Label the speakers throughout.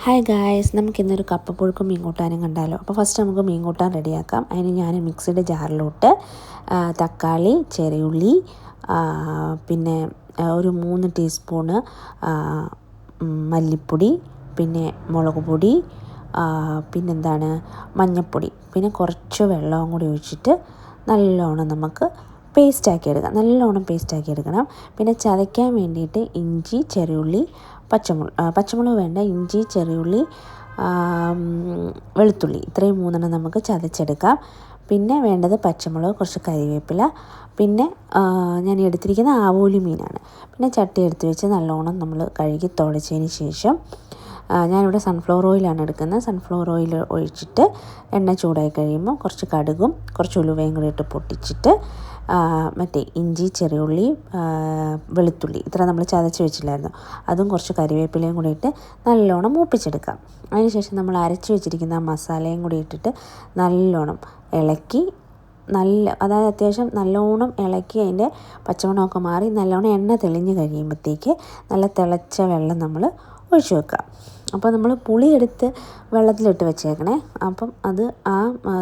Speaker 1: Hi guys, നമുക്കിന്നൊരു കപ്പപ്പുഴുക്കും മീൻ കൂട്ടാനും കണ്ടാലോ. അപ്പോൾ ഫസ്റ്റ് നമുക്ക് മീൻ കൂട്ടാൻ റെഡിയാക്കാം. അതിന് ഞാൻ മിക്സിയുടെ ജാറിലോട്ട് തക്കാളി, ചെറിയുള്ളി, പിന്നെ ഒരു 3 ടീസ്പൂണ് മല്ലിപ്പൊടി, പിന്നെ മുളക് പൊടി, പിന്നെന്താണ് മഞ്ഞൾപ്പൊടി, പിന്നെ കുറച്ച് വെള്ളവും കൂടി ഒഴിച്ചിട്ട് നല്ലോണം നമുക്ക് പേസ്റ്റാക്കി എടുക്കണം. പിന്നെ ചതയ്ക്കാൻ വേണ്ടിയിട്ട് ഇഞ്ചി, ചെറിയുള്ളി, പച്ചമുളക് വേണ്ട, ഇഞ്ചി, ചെറിയുള്ളി, വെളുത്തുള്ളി, ഇത്രയും 3 നമുക്ക് ചതച്ചെടുക്കാം. പിന്നെ വേണ്ടത് പച്ചമുളക്, കുറച്ച് കരിവേപ്പില, പിന്നെ ഞാൻ എടുത്തിരിക്കുന്ന ആവോലി മീനാണ്. പിന്നെ ചട്ടി എടുത്ത് വെച്ച് നല്ലോണം നമ്മൾ കഴുകി തുടച്ചതിന് ശേഷം ഞാനിവിടെ സൺഫ്ലവർ ഓയിലാണ് എടുക്കുന്നത്. സൺഫ്ലവർ ഓയിൽ ഒഴിച്ചിട്ട് എണ്ണ ചൂടായി കഴിയുമ്പോൾ കുറച്ച് കടുകും കുറച്ച് ഉലുവയും കൂടി ഇട്ട് പൊട്ടിച്ചിട്ട് ഇഞ്ചി, ചെറിയുള്ളി, വെളുത്തുള്ളി ഇത്ര നമ്മൾ ചതച്ച് വെച്ചില്ലായിരുന്നു, അതും കുറച്ച് കരിവേപ്പിലയും കൂടി ഇട്ട് നല്ലോണം മൂപ്പിച്ചെടുക്കാം. അതിനുശേഷം നമ്മൾ അരച്ച് വെച്ചിരിക്കുന്ന ആ മസാലയും കൂടി ഇട്ടിട്ട് നല്ലോണം ഇളക്കി, അതായത് അത്യാവശ്യം നല്ലോണം ഇളക്കി അതിൻ്റെ പച്ചമണമൊക്കെ മാറി നല്ലോണം എണ്ണ തെളിഞ്ഞ് കഴിയുമ്പോഴത്തേക്ക് നല്ല തിളച്ച വെള്ളം നമ്മൾ ഒഴിച്ച് വെക്കുക. അപ്പോൾ നമ്മൾ പുളി എടുത്ത് വെള്ളത്തിലിട്ട് വെച്ചേക്കണേ. അപ്പം അത്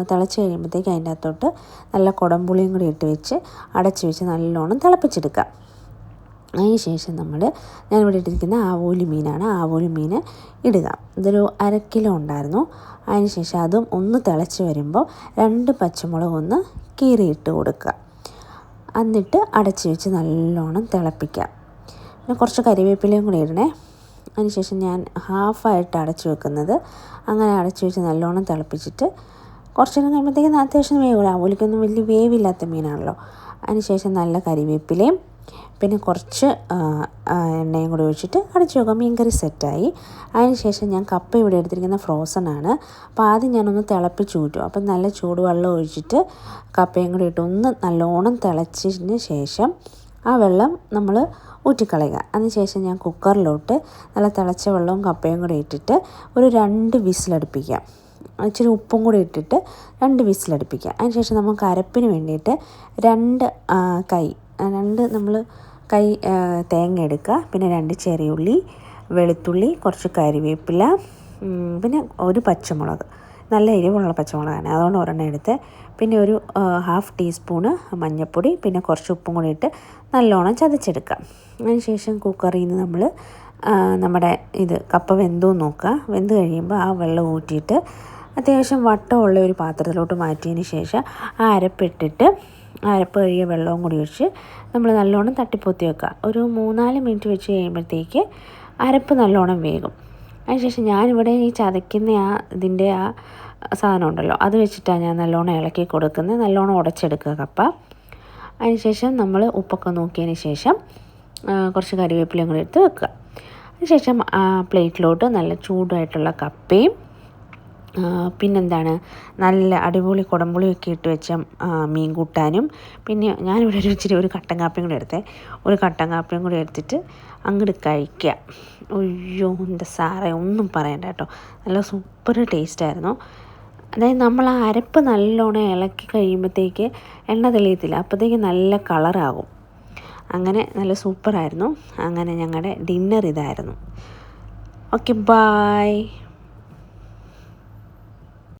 Speaker 1: തിളച്ച് കഴിയുമ്പോഴത്തേക്ക് അതിൻ്റെ അകത്തോട്ട് നല്ല കുടംപുളിയും കൂടി ഇട്ട് വെച്ച് അടച്ച് വെച്ച് നല്ലോണം തിളപ്പിച്ചെടുക്കുക. അതിന് ശേഷം ഞാനിവിടെ ഇട്ടിരിക്കുന്ന ആവോലി മീനാണ്. ആവോലി മീൻ ഇടുക. ഇതൊരു 1/2 കിലോ ഉണ്ടായിരുന്നു. അതിന് ശേഷം അതും ഒന്ന് തിളച്ച് വരുമ്പോൾ 2 പച്ചമുളക് ഒന്ന് കീറിയിട്ട് കൊടുക്കുക. എന്നിട്ട് അടച്ച് വെച്ച് നല്ലോണം തിളപ്പിക്കുക. പിന്നെ കുറച്ച് കരിവേപ്പിലയും കൂടി ഇടണേ. അതിനുശേഷം ഞാൻ ഹാഫായിട്ട് അടച്ചു വെക്കുന്നത്. അങ്ങനെ അടച്ചു വെച്ച് നല്ലോണം തിളപ്പിച്ചിട്ട് കുറച്ച് നേരം കഴിയുമ്പോഴത്തേക്കും അത്യാവശ്യം വേവില്ല. ആവോലിക്കൊന്നും വലിയ വേവില്ലാത്ത മീനാണല്ലോ. അതിനുശേഷം നല്ല കരിവേപ്പിലയും പിന്നെ കുറച്ച് എണ്ണയും കൂടി ഒഴിച്ചിട്ട് അടച്ചു വെക്കാം. മീൻകറി സെറ്റായി. അതിനുശേഷം ഞാൻ കപ്പ ഇവിടെ എടുത്തിരിക്കുന്ന ഫ്രോസൺ ആണ്. അപ്പോൾ ആദ്യം ഞാനൊന്ന് തിളപ്പിച്ച് ഊറ്റും. അപ്പം നല്ല ചൂടുവെള്ളം ഒഴിച്ചിട്ട് കപ്പയും കൂടി ഇട്ട് ഒന്ന് നല്ലോണം തിളച്ചതിന് ശേഷം ആ വെള്ളം നമ്മൾ ഊറ്റിക്കളയുക. അതിനുശേഷം ഞാൻ കുക്കറിലോട്ട് നല്ല തിളച്ച വെള്ളവും കപ്പയും കൂടി ഇട്ടിട്ട് ഒരു 2 വിസിലടുപ്പിക്കാം. ഇച്ചിരി ഉപ്പും കൂടി ഇട്ടിട്ട് 2 വിസിലടുപ്പിക്കുക. അതിനുശേഷം നമുക്ക് അരപ്പിന് വേണ്ടിയിട്ട് 2 നമ്മൾ കൈ തേങ്ങ എടുക്കുക. പിന്നെ 2 ചെറിയുള്ളി, വെളുത്തുള്ളി, കുറച്ച് കരിവേപ്പില, പിന്നെ ഒരു പച്ചമുളക്, നല്ല എരിവുള്ള പച്ചമുളകാണ്, അതുകൊണ്ട് ഒരെണ്ണം എടുത്ത്, പിന്നെ ഒരു 1/2 ടീസ്പൂണ് മഞ്ഞൾപ്പൊടി, പിന്നെ കുറച്ച് ഉപ്പും കൂടി ഇട്ട് നല്ലോണം ചതച്ചെടുക്കാം. അതിനുശേഷം കുക്കറിൽ നിന്ന് നമ്മൾ നമ്മുടെ കപ്പ വെന്തോ നോക്കുക. വെന്ത് കഴിയുമ്പോൾ ആ വെള്ളം ഊറ്റിയിട്ട് അത്യാവശ്യം വട്ടമുള്ള ഒരു പാത്രത്തിലോട്ട് മാറ്റിയതിന് ശേഷം ആ അരപ്പിട്ടിട്ട് അരപ്പ് കഴുകിയ വെള്ളവും കൂടി ഒഴിച്ച് നമ്മൾ നല്ലോണം തട്ടിപ്പൊത്തി വെക്കുക. ഒരു 3-4 മിനിറ്റ് വെച്ച് കഴിയുമ്പോഴത്തേക്ക് അരപ്പ് നല്ലോണം വേകും. അതിനുശേഷം ഞാനിവിടെ ഈ ചതയ്ക്കുന്ന ഇതിൻ്റെ സാധനം ഉണ്ടല്ലോ, അത് വെച്ചിട്ടാണ് ഞാൻ നല്ലോണം ഇളക്കി കൊടുക്കുന്നത്. നല്ലോണം ഉടച്ചെടുക്കുക കപ്പ. അതിനുശേഷം നമ്മൾ ഉപ്പൊക്കെ നോക്കിയതിന് ശേഷം കുറച്ച് കരിവേപ്പിലയും കൂടി എടുത്ത് വെക്കുക. അതിനുശേഷം പ്ലേറ്റിലോട്ട് നല്ല ചൂടായിട്ടുള്ള കപ്പയും പിന്നെന്താണ് നല്ല അടിപൊളി കുടംപുളിയൊക്കെ ഇട്ട് വെച്ച മീൻ കൂട്ടാനും, പിന്നെ ഞാനിവിടെ ഒരു കട്ടൻ കാപ്പിയും കൂടി എടുത്തേ. ഒരു കട്ടൻ കാപ്പിയും കൂടി എടുത്തിട്ട് അങ്ങോട്ട് കഴിക്കുക. അയ്യോ എൻ്റെ സാറേ, ഒന്നും പറയണ്ട കേട്ടോ, നല്ല സൂപ്പർ ടേസ്റ്റായിരുന്നു. അതായത് നമ്മൾ ആ അരപ്പ് നല്ലോണം ഇളക്കി കഴിയുമ്പോഴത്തേക്ക് എണ്ണ തെളിയത്തില്ല, അപ്പോഴത്തേക്ക് നല്ല കളറാകും. അങ്ങനെ നല്ല സൂപ്പറായിരുന്നു. അങ്ങനെ ഞങ്ങളുടെ ഡിന്നർ ഇതായിരുന്നു. Okay, bye.